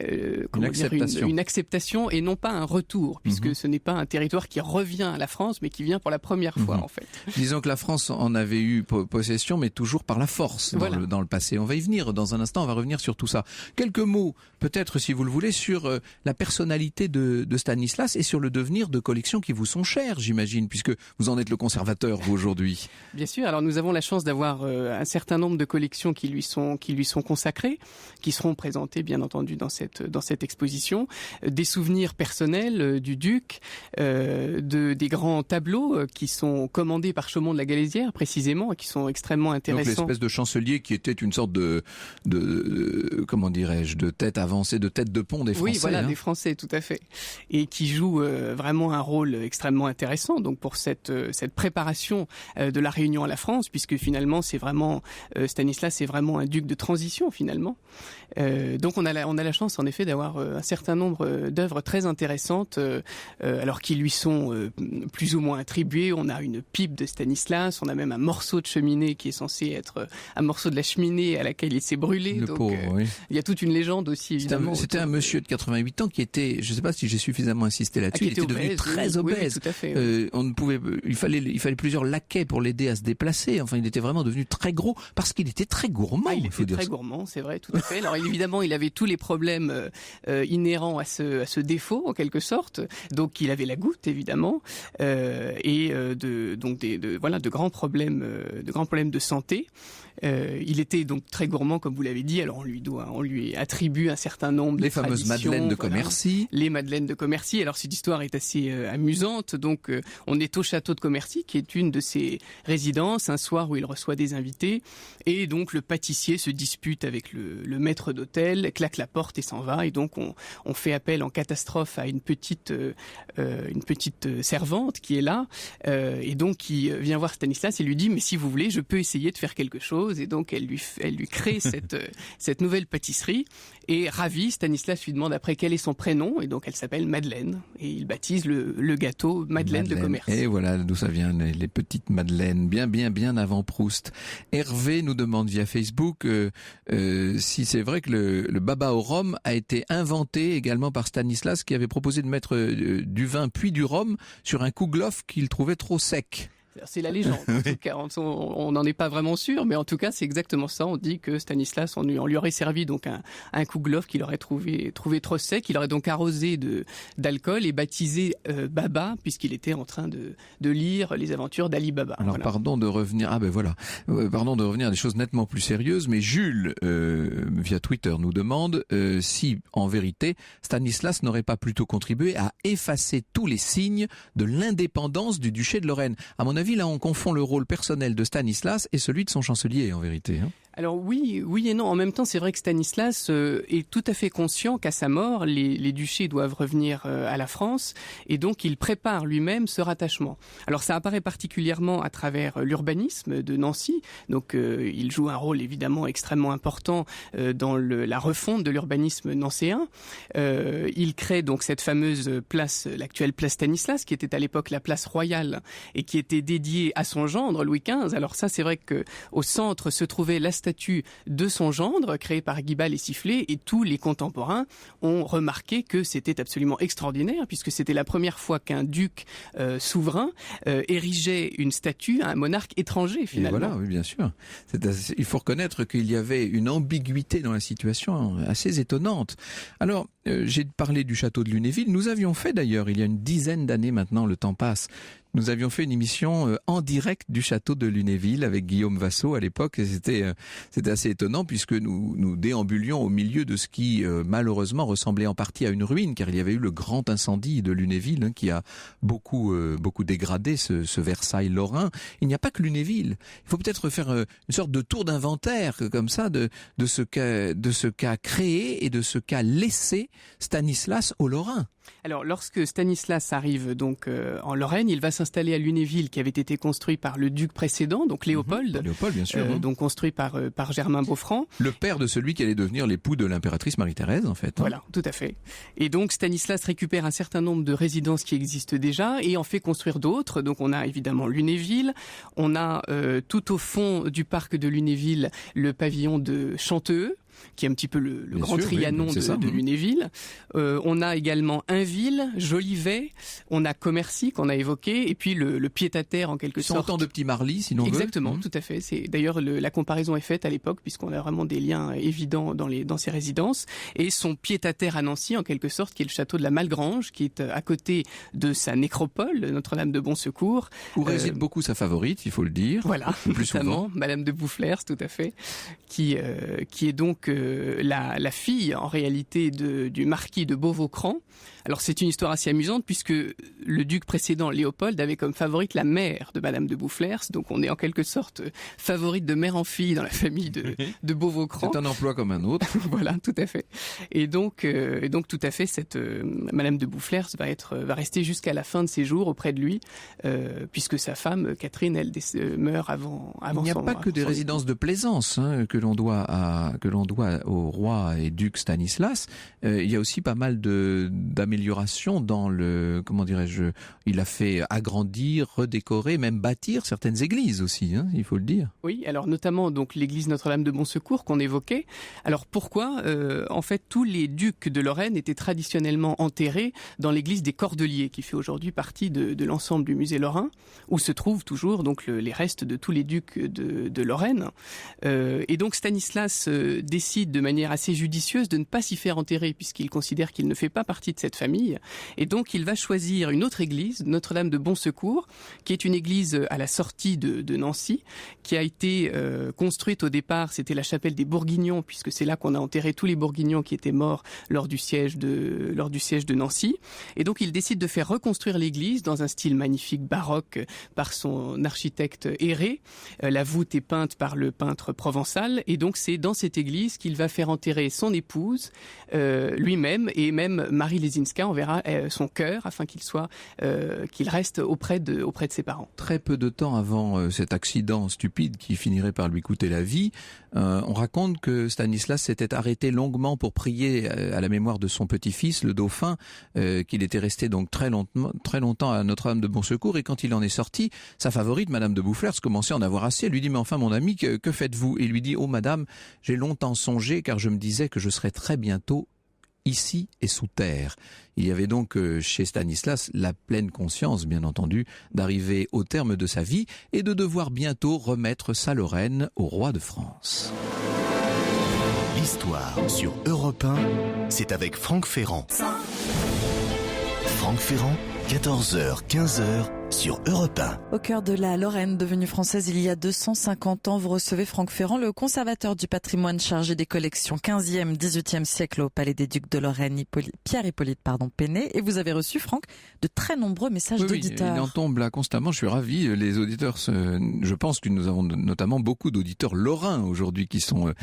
acceptation et non pas un retour, puisque ce n'est pas un territoire qui revient à la France mais qui vient pour la première fois en fait. Disons que la France en avait eu possession mais toujours par la force dans le passé. On va y venir dans un instant, on va revenir sur tout ça. Quelques mots peut-être si vous le voulez sur la personnalité de Stanislas et sur le devenir de collections qui vous sont chères, j'imagine, puisque vous en êtes le conservateur, vous, aujourd'hui. Bien sûr. Alors, nous avons la chance d'avoir un certain nombre de collections qui lui sont consacrées, qui seront présentées, bien entendu, dans cette exposition. Des souvenirs personnels du duc, des grands tableaux qui sont commandés par Chaumont de la Galésière, précisément, et qui sont extrêmement intéressants. Donc, l'espèce de chancelier qui était une sorte de comment dirais-je, de tête avancée, de tête de pont des Français. Oui, voilà, des Français, tout à fait. Et qui joue vraiment un rôle extrêmement intéressant, donc, pour cette préparation de la Réunion à la France, puisque finalement c'est vraiment Stanislas, c'est vraiment un duc de transition finalement. Donc on a la chance en effet d'avoir un certain nombre d'œuvres très intéressantes, alors qui lui sont plus ou moins attribuées. On a une pipe de Stanislas, on a même un morceau de cheminée qui est censé être un morceau de la cheminée à laquelle il s'est brûlé. Le donc pauvre, oui. Il y a toute une légende aussi évidemment. C'était un monsieur de 88 ans qui était, je ne sais pas si j'ai suffisamment insisté là-dessus, il était devenu très obèse. Oui, tout à fait. On ne pouvait, il fallait plusieurs laquais pour l'aider à se déplacer. Enfin, il était vraiment devenu très gros parce qu'il était très gourmand. Il était très gourmand, c'est vrai, tout à fait. Alors évidemment, il avait tous les problèmes inhérents à ce défaut en quelque sorte. Donc il avait la goutte évidemment et de grands problèmes de santé. Il était donc très gourmand comme vous l'avez dit. Alors on lui attribue un certain nombre les de fameuses madeleines de Commercy. Les madeleines de Commercy. Alors cette histoire est assez amusante. Donc on est au château de Commercy, qui est une de ses résidences, un soir où il reçoit des invités, et donc le pâtissier se dispute avec le maître d'hôtel, claque la porte et s'en va, et donc on fait appel en catastrophe à une petite servante qui est là, et donc qui vient voir Stanislas et lui dit mais si vous voulez je peux essayer de faire quelque chose, et donc elle lui crée cette nouvelle pâtisserie, et ravi, Stanislas lui demande après quel est son prénom, et donc elle s'appelle Madeleine, et il baptise le gâteau Madeleine de Commercy. Et voilà d'où ça vient, les petites madeleines, bien avant Proust. Hervé nous demande via Facebook si c'est vrai que le baba au rhum a été inventé également par Stanislas, qui avait proposé de mettre du vin puis du rhum sur un kouglof qu'il trouvait trop sec. C'est la légende, en tout cas, on n'en est pas vraiment sûr, mais en tout cas c'est exactement ça. On dit que Stanislas, on lui aurait servi donc un kouglof qu'il aurait trouvé trop sec, il aurait donc arrosé d'alcool et baptisé Baba, puisqu'il était en train de lire les aventures d'Ali Baba. Alors voilà. Pardon de revenir à des choses nettement plus sérieuses, mais Jules via Twitter nous demande si en vérité Stanislas n'aurait pas plutôt contribué à effacer tous les signes de l'indépendance du duché de Lorraine. À mon avis, là, on confond le rôle personnel de Stanislas et celui de son chancelier, en vérité. Alors oui et non. En même temps, c'est vrai que Stanislas est tout à fait conscient qu'à sa mort, les duchés doivent revenir à la France, et donc il prépare lui-même ce rattachement. Alors ça apparaît particulièrement à travers l'urbanisme de Nancy. Donc il joue un rôle évidemment extrêmement important dans la refonte de l'urbanisme nancéen. Il crée donc cette fameuse place, l'actuelle place Stanislas, qui était à l'époque la place royale et qui était dédiée à son gendre Louis XV. Alors ça, c'est vrai que au centre se trouvait la statue statue de son gendre, créée par Guibal et Sifflé, et tous les contemporains ont remarqué que c'était absolument extraordinaire, puisque c'était la première fois qu'un duc souverain érigeait une statue à un monarque étranger, finalement. Et voilà, oui, bien sûr. Il faut reconnaître qu'il y avait une ambiguïté dans la situation assez étonnante. Alors, j'ai parlé du château de Lunéville. Nous avions fait d'ailleurs, il y a une dizaine d'années maintenant, le temps passe, nous avions fait une émission en direct du château de Lunéville avec Guillaume Vassaux à l'époque. Et c'était assez étonnant puisque nous déambulions au milieu de ce qui malheureusement ressemblait en partie à une ruine, car il y avait eu le grand incendie de Lunéville qui a beaucoup dégradé ce Versailles lorrain. Il n'y a pas que Lunéville. Il faut peut-être faire une sorte de tour d'inventaire comme ça de ce qu'a créé et de ce qu'a laissé Stanislas aux Lorrains. Alors, lorsque Stanislas arrive donc en Lorraine, il va s'installer à Lunéville, qui avait été construit par le duc précédent, donc Léopold. Léopold, bien sûr. Donc construit par Germain Beaufranc. Le père de celui qui allait devenir l'époux de l'impératrice Marie-Thérèse, en fait. Voilà, tout à fait. Et donc Stanislas récupère un certain nombre de résidences qui existent déjà et en fait construire d'autres. Donc on a évidemment Lunéville, on a tout au fond du parc de Lunéville le pavillon de Chanteux, qui est un petit peu le grand Trianon de Lunéville. On a également Ainville, Jolivet, on a Commercy qu'on a évoqué, et puis le pied-à-terre en quelque sorte. Autant de petits Marly, si l'on veut. Exactement, tout à fait. C'est d'ailleurs la comparaison est faite à l'époque, puisqu'on a vraiment des liens évidents dans ces résidences. Et son pied-à-terre à Nancy, en quelque sorte, qui est le château de la Malgrange, qui est à côté de sa nécropole, Notre-Dame de Bon-Secours. Où réside beaucoup sa favorite, il faut le dire. Voilà, le plus notamment souvent. Madame de Boufflers, tout à fait, qui est donc la fille en réalité du marquis de Beauvaucran. Alors c'est une histoire assez amusante puisque le duc précédent Léopold avait comme favorite la mère de Madame de Boufflers, donc on est en quelque sorte favorite de mère en fille dans la famille de Beauvaucran. C'est un emploi comme un autre. Voilà, tout à fait. Et donc tout à fait cette Madame de Boufflers va rester jusqu'à la fin de ses jours auprès de lui, puisque sa femme Catherine elle meurt avant. Il n'y a pas que des résidences de plaisance que l'on doit au roi et duc Stanislas. Il y a aussi pas mal d'améliorations dans il a fait agrandir, redécorer, même bâtir certaines églises aussi, il faut le dire. Oui, alors notamment donc l'église Notre-Dame de Bon-Secours qu'on évoquait. Alors pourquoi en fait tous les ducs de Lorraine étaient traditionnellement enterrés dans l'église des Cordeliers, qui fait aujourd'hui partie de l'ensemble du musée lorrain, où se trouvent toujours donc les restes de tous les ducs de Lorraine. Et donc Stanislas décide de manière assez judicieuse de ne pas s'y faire enterrer, puisqu'il considère qu'il ne fait pas partie de cette famille. Et donc il va choisir une autre église, Notre-Dame de Bon-Secours, qui est une église à la sortie de Nancy, qui a été construite au départ, c'était la chapelle des Bourguignons, puisque c'est là qu'on a enterré tous les Bourguignons qui étaient morts lors du siège de Nancy. Et donc il décide de faire reconstruire l'église dans un style magnifique baroque par son architecte Héré. La voûte est peinte par le peintre provençal, et donc c'est dans cette église qu'il va faire enterrer son épouse, lui-même, et même Marie Lesinska, on verra son cœur, afin qu'il reste auprès de ses parents. Très peu de temps avant cet accident stupide qui finirait par lui coûter la vie, on raconte que Stanislas s'était arrêté longuement pour prier à la mémoire de son petit-fils, le dauphin, qu'il était resté donc très longtemps à Notre-Dame de Bon-Secours, et quand il en est sorti, sa favorite, Madame de Boufflers, commençait à en avoir assez. Elle lui dit: mais enfin mon ami, que faites-vous? Et il lui dit: oh madame, j'ai longtemps songé, car je me disais que je serais très bientôt ici et sous terre. Il y avait donc chez Stanislas la pleine conscience, bien entendu, d'arriver au terme de sa vie et de devoir bientôt remettre sa Lorraine au roi de France. L'histoire sur Europe 1, c'est avec Franck Ferrand. Franck Ferrand, 14h, 15h sur Europe 1. Au cœur de la Lorraine devenue française il y a 250 ans, vous recevez Franck Ferrand, le conservateur du patrimoine chargé des collections 15e, 18e siècle au Palais des Ducs de Lorraine, Pierre-Hippolyte Péné. Et vous avez reçu, Franck, de très nombraux messages d'auditeurs. Oui, il en tombe là constamment, je suis ravi. Les auditeurs, je pense que nous avons notamment beaucoup d'auditeurs lorrains aujourd'hui qui sont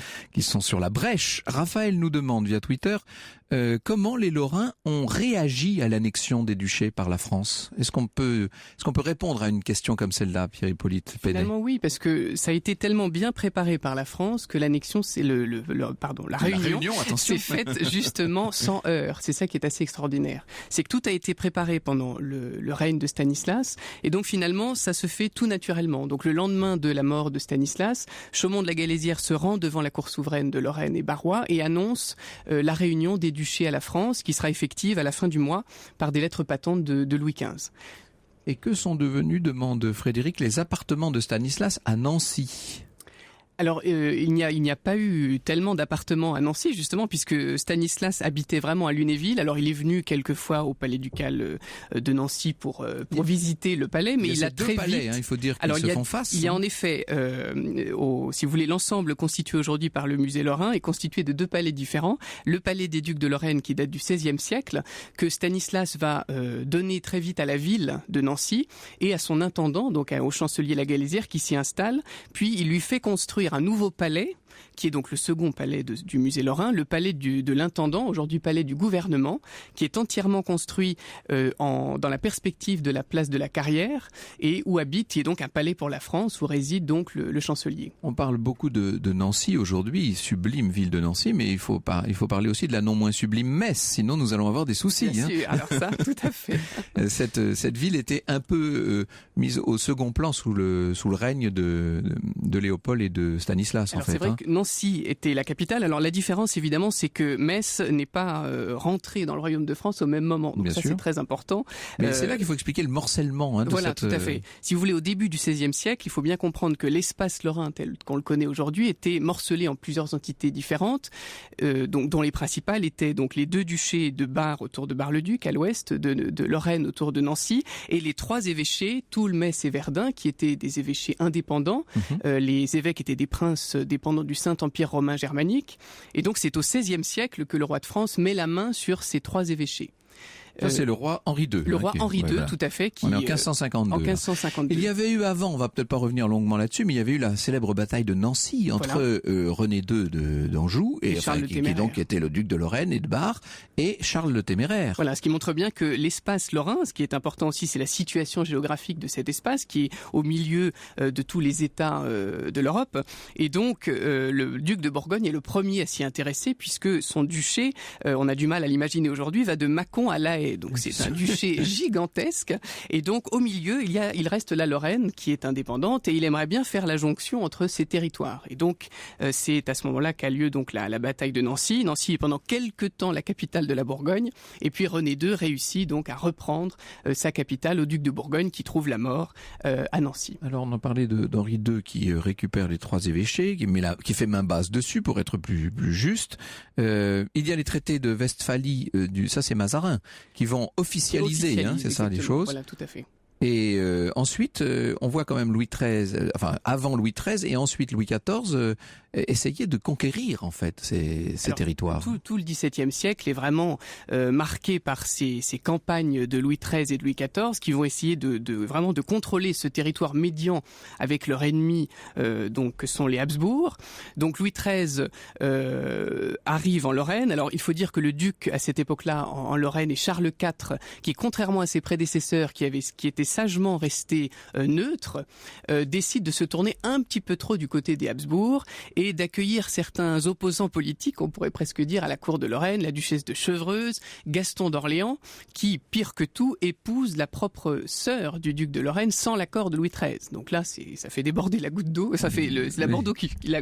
sur la brèche. Raphaël nous demande via Twitter comment les Lorrains ont réagi à l'annexion des duchés par la France. Est-ce qu'on peut Est-ce qu'on peut répondre à une question comme celle-là, Pierre-Hippolyte Pédet? Finalement oui, parce que ça a été tellement bien préparé par la France que l'annexion, c'est la réunion s'est faite justement sans heurts. C'est ça qui est assez extraordinaire. C'est que tout a été préparé pendant le règne de Stanislas, et donc finalement ça se fait tout naturellement. Donc le lendemain de la mort de Stanislas, Chaumont de la Galésière se rend devant la cour souveraine de Lorraine et Barrois et annonce la réunion des duchés à la France, qui sera effective à la fin du mois par des lettres patentes de Louis XV. Et que sont devenus, demande Frédéric, les appartements de Stanislas à Nancy? Alors, il n'y a pas eu tellement d'appartements à Nancy, justement, puisque Stanislas habitait vraiment à Lunéville. Alors, il est venu quelquefois au palais ducal de Nancy pour visiter le palais, mais il a très vite... il faut dire qu'ils se font face. Il y a en effet, si vous voulez, l'ensemble constitué aujourd'hui par le musée lorrain est constitué de 2 palais différents. Le palais des ducs de Lorraine, qui date du XVIe siècle, que Stanislas va donner très vite à la ville de Nancy et à son intendant, donc au chancelier La Galésière, qui s'y installe. Puis, il lui fait construire un nouveau palais, qui est donc le second palais du musée lorrain, le palais de l'intendant, aujourd'hui palais du gouvernement, qui est entièrement construit dans la perspective de la place de la Carrière, et où habite, qui est donc un palais pour la France, où réside donc le chancelier. On parle beaucoup de Nancy aujourd'hui, sublime ville de Nancy, mais il faut parler aussi de la non moins sublime Metz, sinon nous allons avoir des soucis. Bien sûr, alors ça, tout à fait. Cette ville était un peu mise au second plan sous le règne de Léopold et de Stanislas. Alors c'est vrai que Nancy était la capitale. Alors la différence évidemment, c'est que Metz n'est pas rentrée dans le royaume de France au même moment. Donc ça c'est très important. Mais c'est là qu'il faut expliquer le morcellement. Voilà, tout à fait. Si vous voulez, au début du XVIe siècle, il faut bien comprendre que l'espace lorrain tel qu'on le connaît aujourd'hui était morcelé en plusieurs entités différentes, dont les principales étaient donc les 2 duchés de Bar autour de Bar-le-Duc à l'ouest, de Lorraine autour de Nancy, et les 3 évêchés, Toul, Metz et Verdun, qui étaient des évêchés indépendants. Les évêques étaient des princes dépendant du Saint-Empire romain germanique. Et donc c'est au XVIe siècle que le roi de France met la main sur ces 3 évêchés. Ça, c'est le roi Henri II. Le roi Henri II, tout à fait. On est en 1552. En 1552. Il y avait eu avant, on va peut-être pas revenir longuement là-dessus, mais il y avait eu la célèbre bataille de Nancy entre René II d'Anjou, qui donc était le duc de Lorraine et de Bar, et Charles le Téméraire. Voilà, ce qui montre bien que l'espace lorrain, ce qui est important aussi, c'est la situation géographique de cet espace, qui est au milieu de tous les États de l'Europe. Et donc, le duc de Bourgogne est le premier à s'y intéresser, puisque son duché, on a du mal à l'imaginer aujourd'hui, va de Mâcon à La Haye. Donc c'est un duché gigantesque, et donc au milieu il reste la Lorraine qui est indépendante, et il aimerait bien faire la jonction entre ces territoires. Et donc c'est à ce moment-là qu'a lieu donc la bataille de Nancy. Nancy est pendant quelque temps la capitale de la Bourgogne, et puis René II réussit donc à reprendre sa capitale au duc de Bourgogne, qui trouve la mort à Nancy. Alors on a parlé d'Henri II qui récupère les 3 évêchés, qui fait main basse dessus pour être plus juste. Il y a les traités de Westphalie, ça c'est Mazarin, qui vont officialiser, c'est ça les choses. Voilà, tout à fait. Et ensuite, on voit quand même Louis XIII, avant Louis XIII et ensuite Louis XIV, essayer de conquérir en fait ces territoires. Tout le XVIIe siècle est vraiment marqué par ces campagnes de Louis XIII et de Louis XIV qui vont essayer vraiment de contrôler ce territoire médian avec leur ennemi, donc que sont les Habsbourg. Donc Louis XIII arrive en Lorraine. Alors il faut dire que le duc à cette époque-là en Lorraine est Charles IV, qui contrairement à ses prédécesseurs qui étaient sagement restés neutres, décide de se tourner un petit peu trop du côté des Habsbourg et d'accueillir certains opposants politiques, on pourrait presque dire, à la cour de Lorraine, la duchesse de Chevreuse, Gaston d'Orléans, qui, pire que tout, épouse la propre sœur du duc de Lorraine sans l'accord de Louis XIII. Donc là, ça fait déborder la goutte d'eau, ça fait la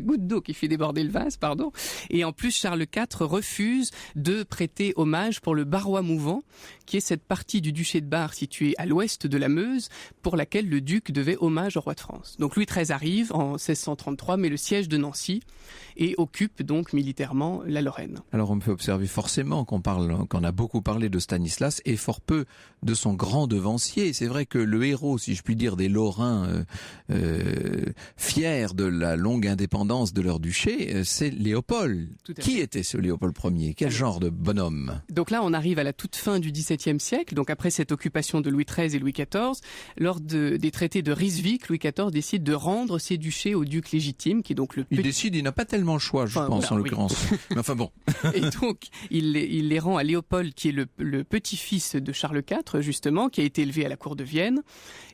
goutte d'eau qui fait déborder le vase, pardon. Et en plus, Charles IV refuse de prêter hommage pour le Barrois mouvant, qui est cette partie du duché de Bar située à l'ouest de la Meuse, pour laquelle le duc devait hommage au roi de France. Donc Louis XIII arrive en 1633, met le siège de Nancy et occupe donc militairement la Lorraine. Alors on peut observer forcément qu'on a beaucoup parlé de Stanislas et fort peu de son grand devancier. C'est vrai que le héros, si je puis dire, des Lorrains fiers de la longue indépendance de leur duché, c'est Léopold. Qui était ce Léopold Ier? Quel genre de bonhomme? Donc là, on arrive à la toute fin du XVIIe siècle, donc après cette occupation de Louis XIII et Louis XIV, lors des traités de Ryswick, Louis XIV décide de rendre ses duchés au duc légitime, qui est donc le petit décide, il n'a pas tellement le choix, je pense, en l'occurrence. Mais enfin bon. Et donc, il les rend à Léopold, qui est le petit-fils de Charles IV, justement, qui a été élevé à la cour de Vienne.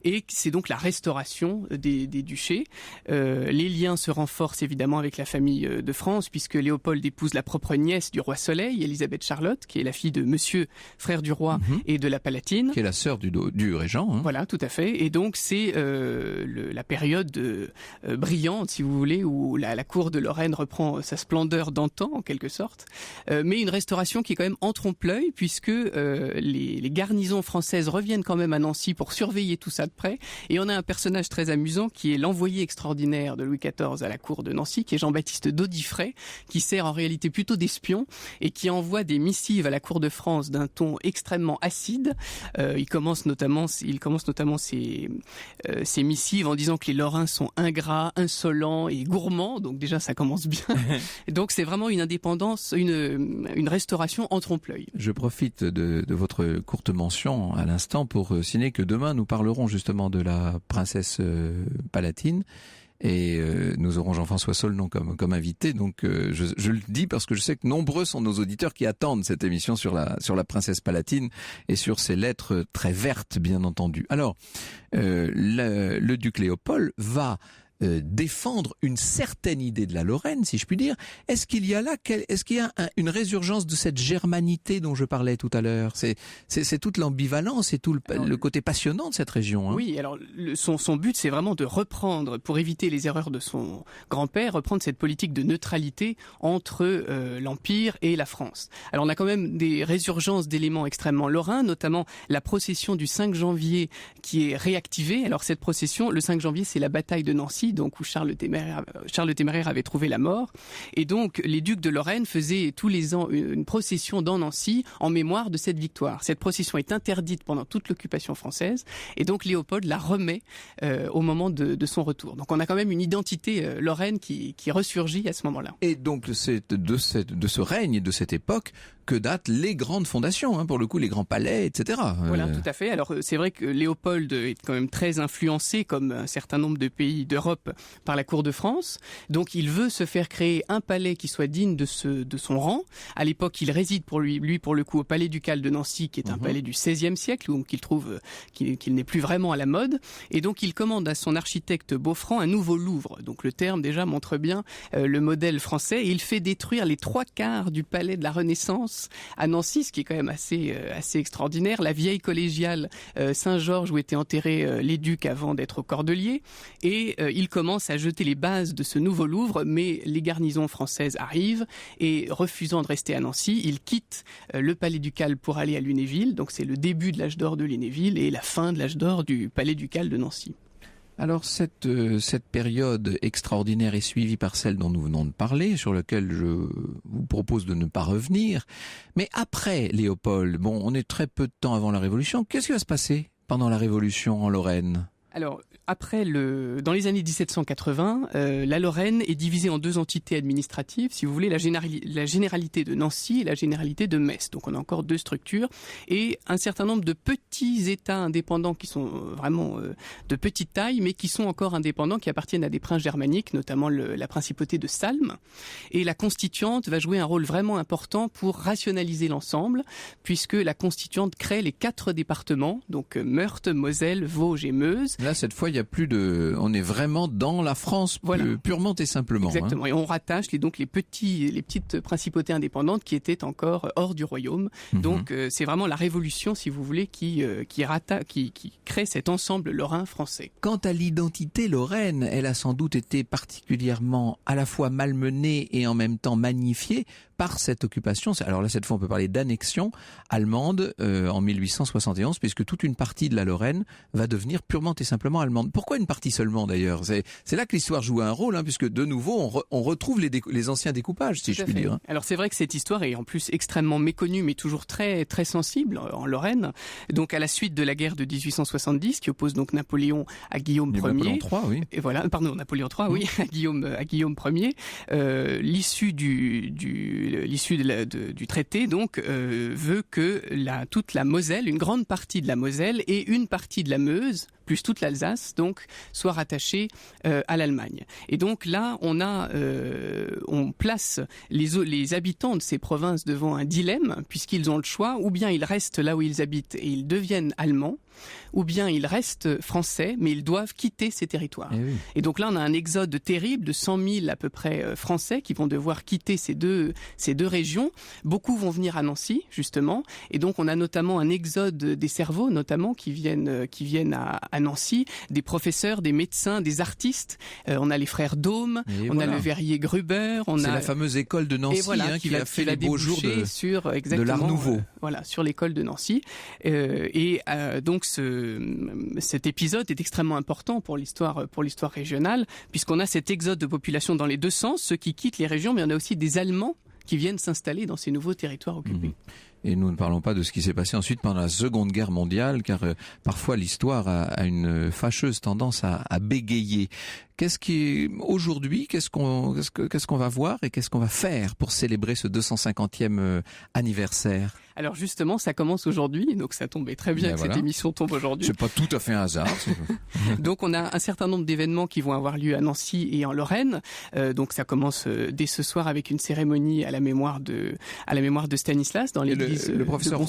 Et c'est donc la restauration des duchés. Les liens se renforcent évidemment avec la famille de France, puisque Léopold épouse la propre nièce du roi Soleil, Élisabeth Charlotte, qui est la fille de Monsieur, frère du roi, et de la Palatine. Qui est la sœur du régent. Hein. Voilà, tout à fait. Et donc, c'est la période brillante, si vous voulez, où la cour de Lorraine reprend sa splendeur d'antan, en quelque sorte. Mais une restauration qui est quand même en trompe-l'œil, puisque les garnisons françaises reviennent quand même à Nancy pour surveiller tout ça de près. Et on a un personnage très amusant qui est l'envoyé extraordinaire de Louis XIV à la cour de Nancy, qui est Jean-Baptiste d'Audifray, qui sert en réalité plutôt d'espion et qui envoie des missives à la cour de France d'un ton extrêmement acide. Il commence notamment ses missives en disant que les Lorrains sont ingrats, insolents et gourmands. Donc déjà, ça commence bien. Donc c'est vraiment une indépendance, une restauration en trompe-l'œil. Je profite de votre courte mention à l'instant pour signaler que demain nous parlerons justement de la princesse Palatine. Et nous aurons Jean-François Solnon comme invité, donc je le dis parce que je sais que nombreux sont nos auditeurs qui attendent cette émission sur la princesse Palatine et sur ses lettres très vertes, bien entendu. Alors, le duc Léopold va défendre une certaine idée de la Lorraine, si je puis dire. Est-ce qu'il y a une résurgence de cette germanité dont je parlais tout à l'heure? C'est toute l'ambivalence et tout le côté passionnant de cette région. Hein. Oui, alors son but, c'est vraiment de reprendre, pour éviter les erreurs de son grand-père, reprendre cette politique de neutralité entre l'Empire et la France. Alors on a quand même des résurgences d'éléments extrêmement lorrains, notamment la procession du 5 janvier qui est réactivée. Alors cette procession, le 5 janvier, c'est la bataille de Nancy, donc où Charles le Téméraire avait trouvé la mort. Et donc, les ducs de Lorraine faisaient tous les ans une procession dans Nancy en mémoire de cette victoire. Cette procession est interdite pendant toute l'occupation française. Et donc, Léopold la remet au moment de son retour. Donc, on a quand même une identité lorraine qui ressurgit à ce moment-là. Et donc, c'est de ce règne et de cette époque que datent les grandes fondations, hein, pour le coup, les grands palais, etc. Voilà, tout à fait. Alors, c'est vrai que Léopold est quand même très influencé, comme un certain nombre de pays d'Europe, par la cour de France. Donc, il veut se faire créer un palais qui soit digne de son rang. À l'époque, il réside pour le coup, au palais ducal de Nancy, qui est un palais du XVIe siècle, donc il trouve qu'il n'est plus vraiment à la mode. Et donc, il commande à son architecte Beaufranc un nouveau Louvre. Donc, le terme déjà montre bien le modèle français. Et il fait détruire les 3/4 du palais de la Renaissance à Nancy, ce qui est quand même assez extraordinaire. La vieille collégiale Saint-Georges où étaient enterrés les ducs avant d'être au Cordeliers. Et il commence à jeter les bases de ce nouveau Louvre, mais les garnisons françaises arrivent et, refusant de rester à Nancy, il quitte le palais ducal pour aller à Lunéville. Donc c'est le début de l'âge d'or de Lunéville et la fin de l'âge d'or du palais ducal de Nancy. Alors cette période extraordinaire est suivie par celle dont nous venons de parler, sur laquelle je vous propose de ne pas revenir. Mais après Léopold, bon, on est très peu de temps avant la Révolution. Qu'est-ce qui va se passer pendant la Révolution en Lorraine ? Alors, dans les années 1780, la Lorraine est divisée en 2 entités administratives, si vous voulez, la généralité de Nancy et la généralité de Metz. Donc on a encore 2 structures et un certain nombre de petits États indépendants qui sont vraiment de petite taille, mais qui sont encore indépendants, qui appartiennent à des princes germaniques, notamment la principauté de Salm. Et la constituante va jouer un rôle vraiment important pour rationaliser l'ensemble, puisque la constituante crée les 4 départements, donc Meurthe, Moselle, Vosges et Meuse. Là, cette fois, on est vraiment dans la France, voilà, purement et simplement. Exactement. Hein. Et on rattache les petites principautés indépendantes qui étaient encore hors du royaume. Donc, c'est vraiment la Révolution, si vous voulez, qui crée cet ensemble lorrain français. Quant à l'identité lorraine, elle a sans doute été particulièrement à la fois malmenée et en même temps magnifiée par cette occupation. Alors là, cette fois, on peut parler d'annexion allemande en 1871, puisque toute une partie de la Lorraine va devenir purement et simplement allemande. Pourquoi une partie seulement, d'ailleurs ? C'est là que l'histoire joue un rôle, hein, puisque de nouveau, on retrouve les anciens découpages, si je puis dire. Alors c'est vrai que cette histoire est en plus extrêmement méconnue, mais toujours très, très sensible en Lorraine. Donc à la suite de la guerre de 1870, qui oppose donc Napoléon à Guillaume Ier. Napoléon III, oui. Et voilà, pardon, Napoléon III, oui, à Guillaume Ier. L'issue du traité donc veut que toute la Moselle, une grande partie de la Moselle et une partie de la Meuse, plus toute toute l'Alsace, donc, soit rattachée à l'Allemagne. Et donc là, on place les habitants de ces provinces devant un dilemme, puisqu'ils ont le choix, ou bien ils restent là où ils habitent et ils deviennent allemands, ou bien ils restent français, mais ils doivent quitter ces territoires. Et donc là, on a un exode terrible de 100 000 à peu près français qui vont devoir quitter ces deux régions. Beaucoup vont venir à Nancy, justement, et donc on a notamment un exode des cerveaux, notamment, qui viennent à Nancy, des professeurs, des médecins, des artistes. On a les frères Daume, on a le verrier Gruber. C'est la fameuse école de Nancy qui a fait les beaux jours de l'Art Nouveau. Sur l'école de Nancy. Donc cet épisode est extrêmement important pour l'histoire régionale, puisqu'on a cet exode de population dans les deux sens, ceux qui quittent les régions, mais on a aussi des Allemands qui viennent s'installer dans ces nouveaux territoires occupés. Et nous ne parlons pas de ce qui s'est passé ensuite pendant la Seconde Guerre mondiale, car parfois l'histoire a une fâcheuse tendance à bégayer. Aujourd'hui, qu'est-ce qu'on va voir et qu'est-ce qu'on va faire pour célébrer ce 250e anniversaire? Alors justement, ça commence aujourd'hui, donc ça tombait très bien que cette émission tombe aujourd'hui. C'est pas tout à fait un hasard. Donc on a un certain nombre d'événements qui vont avoir lieu à Nancy et en Lorraine. Donc ça commence dès ce soir avec une cérémonie à la mémoire de Stanislas dans l'église. Le professeur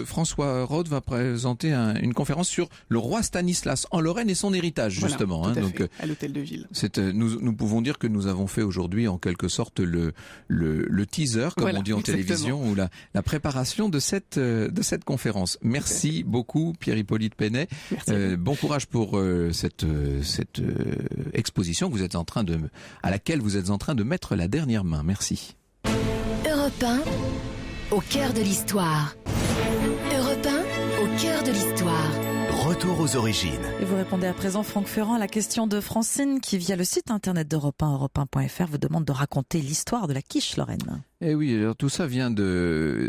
François Roth va présenter une conférence sur le roi Stanislas en Lorraine et son héritage, justement. Tout à fait, à l'hôtel de ville. Nous pouvons dire que nous avons fait aujourd'hui en quelque sorte le teaser, comme on dit en télévision, ou la préparation de cette conférence. Merci beaucoup Pierre-Hippolyte Peynet. Bon courage pour cette exposition à laquelle vous êtes en train de mettre la dernière main. Merci. Europe 1, au cœur de l'histoire. Europe 1, au cœur de l'histoire. Retour aux origines. Et vous répondez à présent, Franck Ferrand, à la question de Francine qui, via le site internet d'Europe 1, europe1.fr, vous demande de raconter l'histoire de la quiche lorraine. Eh oui, alors tout ça vient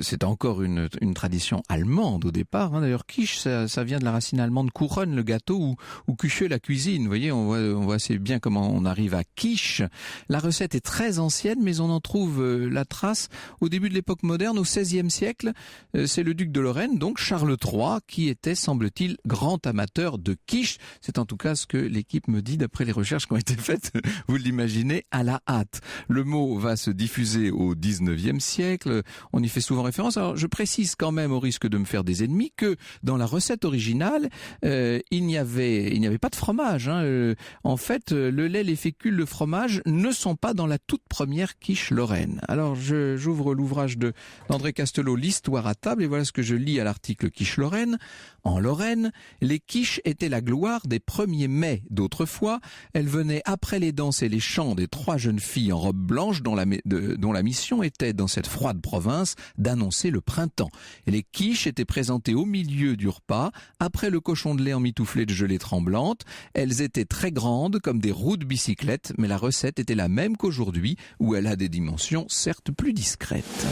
c'est encore une tradition allemande au départ. D'ailleurs, quiche, ça vient de la racine allemande couronne, le gâteau, ou Küche, la cuisine. Vous voyez, on voit assez bien comment on arrive à quiche. La recette est très ancienne, mais on en trouve la trace au début de l'époque moderne, au XVIe siècle. C'est le duc de Lorraine, donc Charles III, qui était, semble-t-il, grand amateur de quiche. C'est en tout cas ce que l'équipe me dit d'après les recherches qui ont été faites, vous l'imaginez, à la hâte. Le mot va se diffuser au 19e siècle, on y fait souvent référence. Alors je précise quand même, au risque de me faire des ennemis, que dans la recette originale, il n'y avait pas de fromage. En fait, le lait, les fécules, le fromage ne sont pas dans la toute première quiche lorraine. Alors j'ouvre l'ouvrage d'André Castelot, l'histoire à table, et voilà ce que je lis à l'article quiche lorraine. En Lorraine, les quiches étaient la gloire des premiers mets d'autrefois. Elles venaient après les danses et les chants des 3 jeunes filles en robe blanche dont la mission était, dans cette froide province, d'annoncer le printemps. Et les quiches étaient présentées au milieu du repas, après le cochon de lait emmitouflé de gelée tremblante. Elles étaient très grandes, comme des roues de bicyclette, mais la recette était la même qu'aujourd'hui, où elle a des dimensions certes plus discrètes.